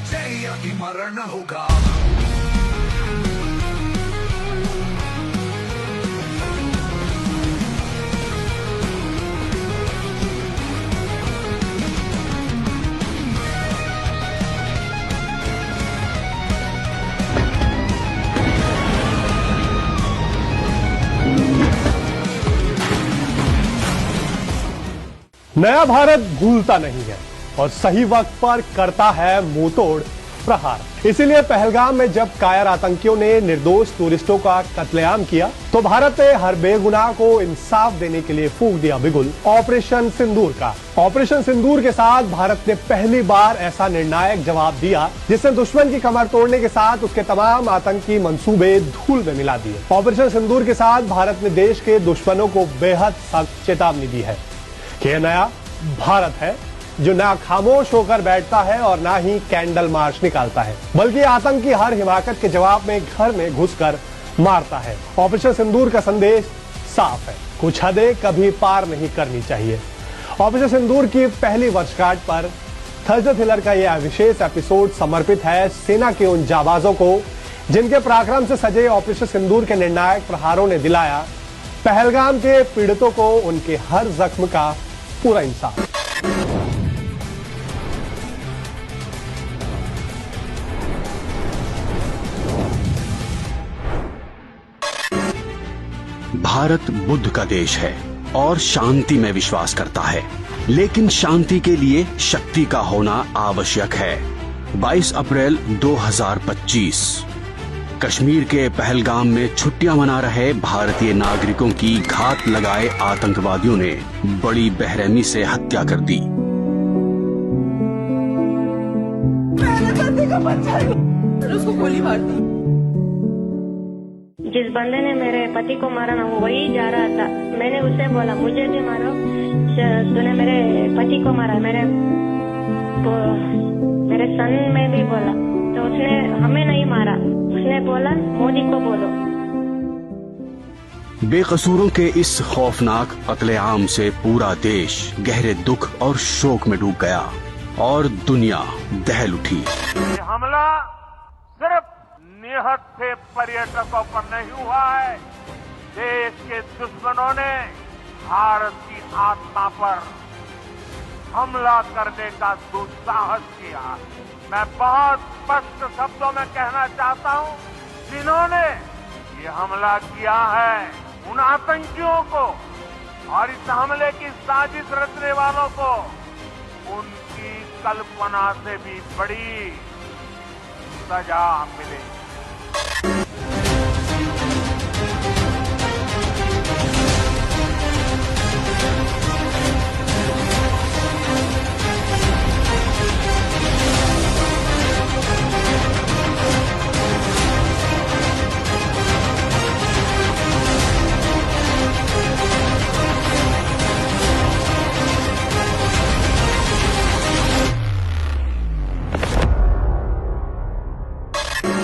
जय की मरण होगा। नया भारत भूलता नहीं है और सही वक्त पर करता है मुंहतोड़ प्रहार। इसीलिए पहलगाम में जब कायर आतंकियों ने निर्दोष टूरिस्टों का कत्लेआम किया तो भारत ने हर बेगुनाह को इंसाफ देने के लिए फूंक दिया बिगुल ऑपरेशन सिंदूर का। ऑपरेशन सिंदूर के साथ भारत ने पहली बार ऐसा निर्णायक जवाब दिया जिसने दुश्मन की कमर तोड़ने के साथ उसके तमाम आतंकी मंसूबे धूल में मिला दिए। ऑपरेशन सिंदूर के साथ भारत ने देश के दुश्मनों को बेहद सख्त चेतावनी दी है कि यह नया भारत है जो ना खामोश होकर बैठता है और ना ही कैंडल मार्च निकालता है, बल्कि आतंकी हर हिमाकत के जवाब में घर में घुसकर मारता है। ऑपरेशन सिंदूर का संदेश साफ है, कुछ हदें कभी पार नहीं करनी चाहिए। ऑपरेशन सिंदूर की पहली वर्षगांठ पर थर्सडे थ्रिलर का यह विशेष एपिसोड समर्पित है सेना के उन जाबाजों को जिनके पराक्रम से सजे ऑपरेशन सिंदूर के निर्णायक प्रहारों ने दिलाया पहलगाम के पीड़ितों को उनके हर जख्म का पूरा इंसाफ। भारत बुद्ध का देश है और शांति में विश्वास करता है, लेकिन शांति के लिए शक्ति का होना आवश्यक है। 22 अप्रैल 2025 कश्मीर के पहलगाम में छुट्टियां मना रहे भारतीय नागरिकों की घात लगाए आतंकवादियों ने बड़ी बेरहमी से हत्या कर दी। उसको गोली मार दी। जिस बंदे ने मेरे पति को मारा ना वो वही जा रहा था। मैंने उससे बोला मुझे भी मारो, तूने मेरे पति को मारा, मेरे सन में भी बोला तो उसने हमें नहीं मारा, उसने बोला मोदी को बोलो। बेकसूरों के इस खौफनाक कत्लेआम से पूरा देश गहरे दुख और शोक में डूब गया और दुनिया दहल उठी। हमला सिर्फ निहत्थे पर्यटकों पर नहीं हुआ है, देश के दुश्मनों ने भारत की आत्मा पर हमला करने का दुस्साहस किया। मैं बहुत स्पष्ट शब्दों में कहना चाहता हूं, जिन्होंने ये हमला किया है उन आतंकियों को और इस हमले की साजिश रचने वालों को उनकी कल्पना से भी बड़ी सजा मिलेगी।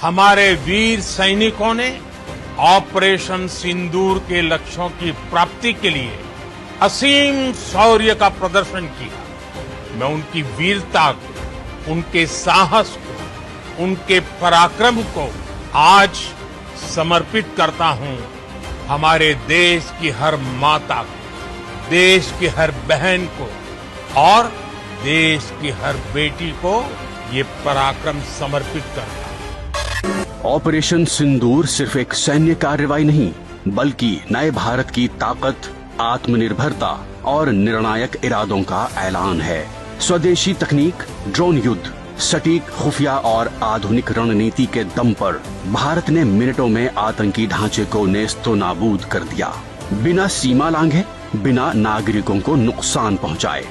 हमारे वीर सैनिकों ने ऑपरेशन सिंदूर के लक्ष्यों की प्राप्ति के लिए असीम शौर्य का प्रदर्शन किया। मैं उनकी वीरता को, उनके साहस को, उनके पराक्रम को आज समर्पित करता हूं हमारे देश की हर माता को, देश की हर बहन को और देश की हर बेटी को ये पराक्रम समर्पित करता हूं। ऑपरेशन सिंदूर सिर्फ एक सैन्य कार्रवाई नहीं, बल्कि नए भारत की ताकत, आत्मनिर्भरता और निर्णायक इरादों का ऐलान है। स्वदेशी तकनीक, ड्रोन युद्ध, सटीक खुफिया और आधुनिक रणनीति के दम पर भारत ने मिनटों में आतंकी ढांचे को नेस्तो नाबूद कर दिया, बिना सीमा लांघे, बिना नागरिकों को नुकसान पहुंचाए।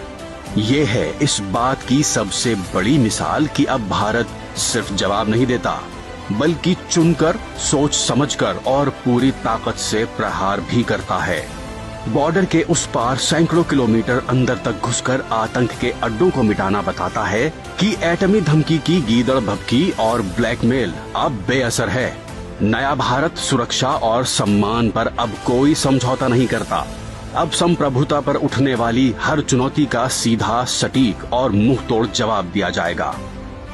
ये है इस बात की सबसे बड़ी मिसाल कि अब भारत सिर्फ जवाब नहीं देता, बल्कि चुनकर, सोच समझकर और पूरी ताकत से प्रहार भी करता है। बॉर्डर के उस पार सैकड़ों किलोमीटर अंदर तक घुसकर आतंक के अड्डों को मिटाना बताता है कि एटमी धमकी की गीदड़ भभकी और ब्लैकमेल अब बेअसर है। नया भारत सुरक्षा और सम्मान पर अब कोई समझौता नहीं करता। अब संप्रभुता पर उठने वाली हर चुनौती का सीधा, सटीक और मुंहतोड़ जवाब दिया जाएगा।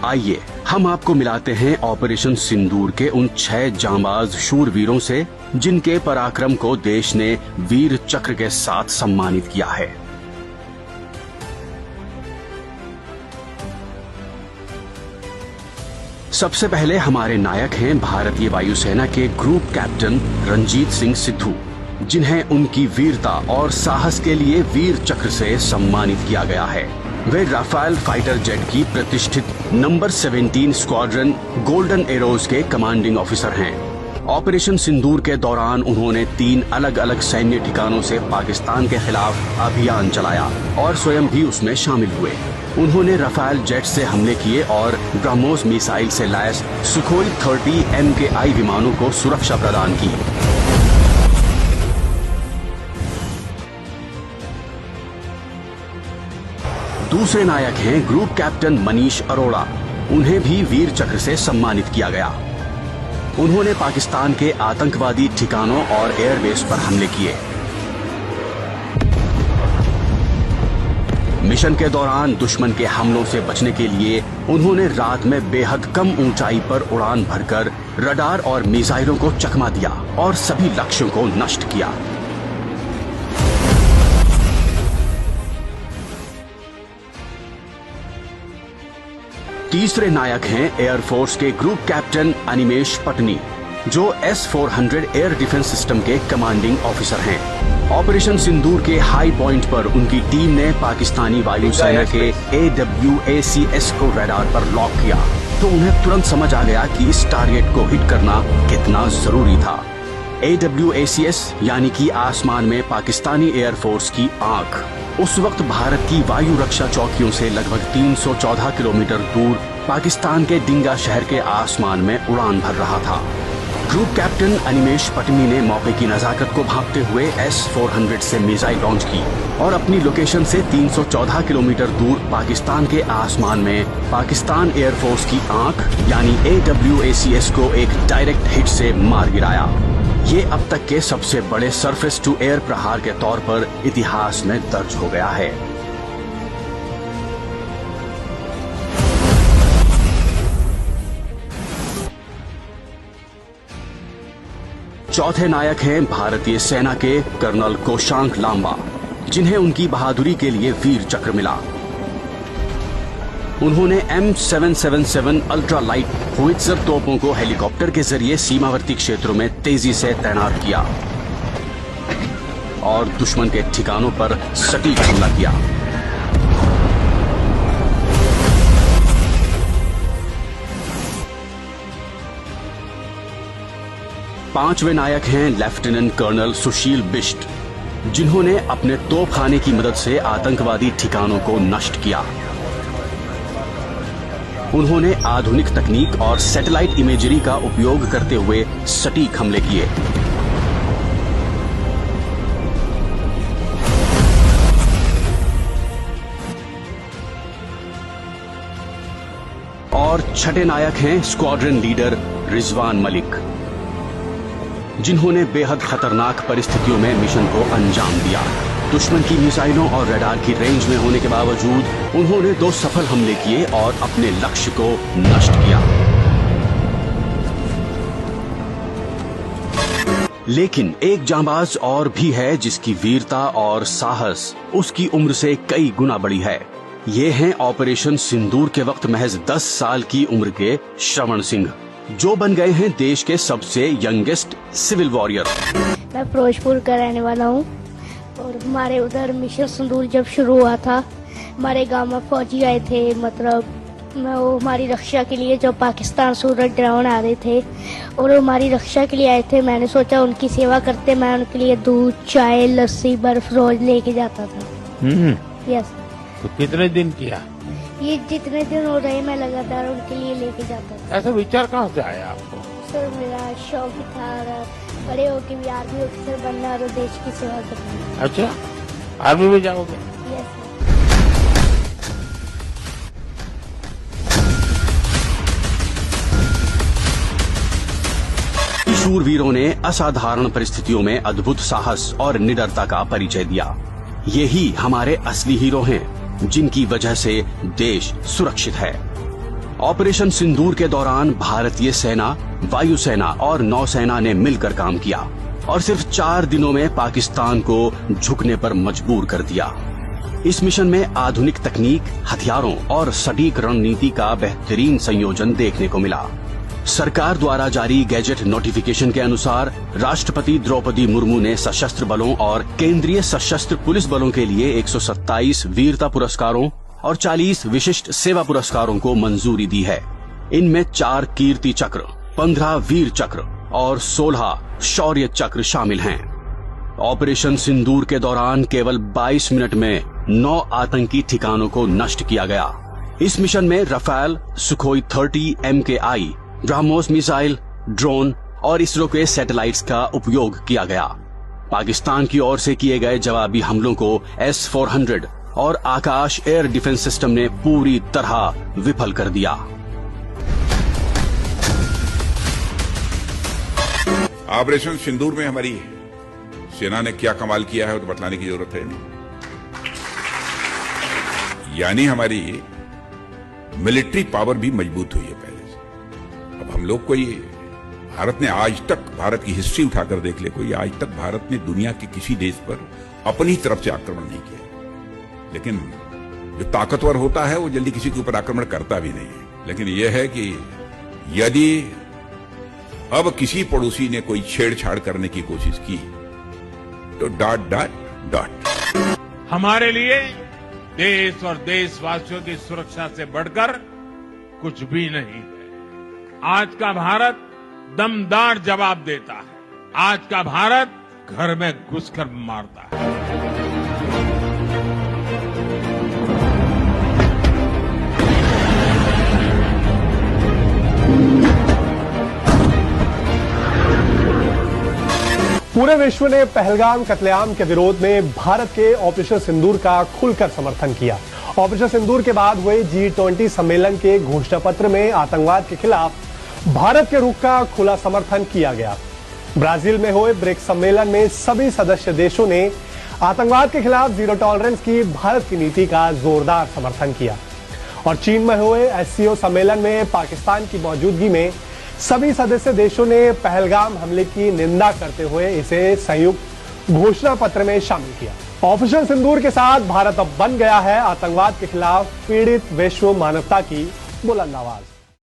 आइए हम आपको मिलाते हैं ऑपरेशन सिंदूर के उन 6 जांबाज शूरवीरों से जिनके पराक्रम को देश ने वीर चक्र के साथ सम्मानित किया है। सबसे पहले हमारे नायक हैं भारतीय वायुसेना के ग्रुप कैप्टन रंजीत सिंह सिद्धू, जिन्हें उनकी वीरता और साहस के लिए वीर चक्र से सम्मानित किया गया है। वे राफेल फाइटर जेट की प्रतिष्ठित नंबर 17 स्क्वाड्रन गोल्डन एरोज के कमांडिंग ऑफिसर हैं। ऑपरेशन सिंदूर के दौरान उन्होंने 3 अलग अलग सैन्य ठिकानों से पाकिस्तान के खिलाफ अभियान चलाया और स्वयं भी उसमें शामिल हुए। उन्होंने राफेल जेट से हमले किए और ब्रह्मोस मिसाइल से लैस सुखोई 30 MKI विमानों को सुरक्षा प्रदान की। दूसरे नायक हैं ग्रुप कैप्टन मनीष अरोड़ा। उन्हें भी वीर चक्र से सम्मानित किया गया। उन्होंने पाकिस्तान के आतंकवादी ठिकानों और एयरबेस पर हमले किए। मिशन के दौरान दुश्मन के हमलों से बचने के लिए उन्होंने रात में बेहद कम ऊंचाई पर उड़ान भरकर रडार और मिसाइलों को चकमा दिया और सभी लक्ष्यों को नष्ट किया। तीसरे नायक हैं एयरफोर्स के ग्रुप कैप्टन अनिमेश पटनी, जो S-400 एयर डिफेंस सिस्टम के कमांडिंग ऑफिसर हैं। ऑपरेशन सिंदूर के हाई पॉइंट पर उनकी टीम ने पाकिस्तानी वायुसेना के AWACS को रडार पर लॉक किया, तो उन्हें तुरंत समझ आ गया कि इस टारगेट को हिट करना कितना जरूरी था। AWACS यानी कि आसमान में पाकिस्तानी एयरफोर्स की आंख उस वक्त भारत की वायु रक्षा चौकियों से लगभग 314 किलोमीटर दूर पाकिस्तान के डिंगा शहर के आसमान में उड़ान भर रहा था। ग्रुप कैप्टन अनिमेश पटनी ने मौके की नजाकत को भांपते हुए S-400 से मिसाइल लॉन्च की और अपनी लोकेशन से 314 किलोमीटर दूर पाकिस्तान के आसमान में पाकिस्तान एयरफोर्स की आंख यानी AWACS को एक डायरेक्ट हिट से मार गिराया। ये अब तक के सबसे बड़े सरफेस टू एयर प्रहार के तौर पर इतिहास में दर्ज हो गया है। चौथे नायक हैं भारतीय सेना के कर्नल कोशांक लांबा, जिन्हें उनकी बहादुरी के लिए वीर चक्र मिला। उन्होंने M777 अल्ट्रा लाइट होवित्जर तोपों को हेलीकॉप्टर के जरिए सीमावर्ती क्षेत्रों में तेजी से तैनात किया और दुश्मन के ठिकानों पर सटीक हमला किया। पांचवें नायक हैं लेफ्टिनेंट कर्नल सुशील बिष्ट, जिन्होंने अपने तोपखाने की मदद से आतंकवादी ठिकानों को नष्ट किया। उन्होंने आधुनिक तकनीक और सैटेलाइट इमेजरी का उपयोग करते हुए सटीक हमले किए। और छठे नायक हैं स्क्वाड्रन लीडर रिजवान मलिक, जिन्होंने बेहद खतरनाक परिस्थितियों में मिशन को अंजाम दिया। दुश्मन की मिसाइलों और रडार की रेंज में होने के बावजूद उन्होंने 2 सफल हमले किए और अपने लक्ष्य को नष्ट किया। लेकिन एक जांबाज और भी है जिसकी वीरता और साहस उसकी उम्र से कई गुना बड़ी है। ये हैं ऑपरेशन सिंदूर के वक्त महज 10 साल की उम्र के श्रवण सिंह, जो बन गए हैं देश के सबसे यंगेस्ट सिविल वॉरियर। मैं फिरोजपुर का रहने वाला हूँ और हमारे उधर मिशन सिंदूर जब शुरू हुआ था, हमारे गांव में फौजी आए थे, मतलब वो हमारी रक्षा के लिए, जब पाकिस्तान सूरज ड्रोन आ रहे थे और वो हमारी रक्षा के लिए आए थे। मैंने सोचा उनकी सेवा करते मैं उनके लिए दूध, चाय, लस्सी, बर्फ रोज लेके जाता था। यस। तो कितने दिन किया? ये जितने दिन हो रहे मैं लगातार उनके लिए लेके जाता था। ऐसा विचार कहाँ से आया आपको? सर मेरा शौक था बड़े होके भी आर्मी ऑफिसर बनना और देश की सेवा करना। अच्छा, आर्मी में जाओगे? यस। शूरवीरों ने असाधारण परिस्थितियों में अद्भुत साहस और निडरता का परिचय दिया। यही हमारे असली हीरो हैं, जिनकी वजह से देश सुरक्षित है। ऑपरेशन सिंदूर के दौरान भारतीय सेना, वायुसेना और नौसेना ने मिलकर काम किया और सिर्फ 4 दिनों में पाकिस्तान को झुकने पर मजबूर कर दिया। इस मिशन में आधुनिक तकनीक, हथियारों और सटीक रणनीति का बेहतरीन संयोजन देखने को मिला। सरकार द्वारा जारी गैजेट नोटिफिकेशन के अनुसार राष्ट्रपति द्रौपदी मुर्मू ने सशस्त्र बलों और केंद्रीय सशस्त्र पुलिस बलों के लिए 127 वीरता पुरस्कारों और 40 विशिष्ट सेवा पुरस्कारों को मंजूरी दी है। इनमें 4 कीर्ति चक्र, 15 वीर चक्र और 16 शौर्य चक्र शामिल हैं। ऑपरेशन सिंदूर के दौरान केवल 22 मिनट में 9 आतंकी ठिकानों को नष्ट किया गया। इस मिशन में Rafale, Sukhoi 30 MKI, BrahMos missile, drone और इसरो के सैटेलाइट्स का उपयोग किया गया। पाकिस्तान की ओर से किए गए जवाबी हमलों को S-400 और आकाश एयर डिफेंस सिस्टम ने पूरी तरह विफल कर दिया। ऑपरेशन सिंदूर में हमारी सेना ने क्या कमाल किया है तो बतलाने की जरूरत है नहीं। यानी हमारी मिलिट्री पावर भी मजबूत हुई है पहले से। अब हम लोग कोई भारत ने आज तक, भारत की हिस्ट्री उठाकर देख ले, कोई आज तक भारत ने दुनिया के किसी देश पर अपनी तरफ से आक्रमण नहीं किया। लेकिन जो ताकतवर होता है वो जल्दी किसी के ऊपर आक्रमण करता भी नहीं है। लेकिन यह है कि यदि अब किसी पड़ोसी ने कोई छेड़छाड़ करने की कोशिश की तो ... हमारे लिए देश और देशवासियों की सुरक्षा से बढ़कर कुछ भी नहीं है। आज का भारत दमदार जवाब देता है। आज का भारत घर में घुसकर मारता है। पूरे विश्व ने पहलगाम कत्लेआम के विरोध में भारत के ऑपरेशन सिंदूर का खुलकर समर्थन किया। ऑपरेशन सिंदूर के बाद हुए G20 सम्मेलन के घोषणा पत्र में आतंकवाद के खिलाफ भारत के रुख का खुला समर्थन किया गया। ब्राजील में हुए ब्रिक्स सम्मेलन में सभी सदस्य देशों ने आतंकवाद के खिलाफ जीरो टॉलरेंस की भारत की नीति का जोरदार समर्थन किया। और चीन में हुए SCO सम्मेलन में पाकिस्तान की मौजूदगी में सभी सदस्य देशों ने पहलगाम हमले की निंदा करते हुए इसे संयुक्त घोषणा पत्र में शामिल किया। ऑपरेशन सिंदूर के साथ भारत अब बन गया है आतंकवाद के खिलाफ पीड़ित विश्व मानवता की बुलंद आवाज।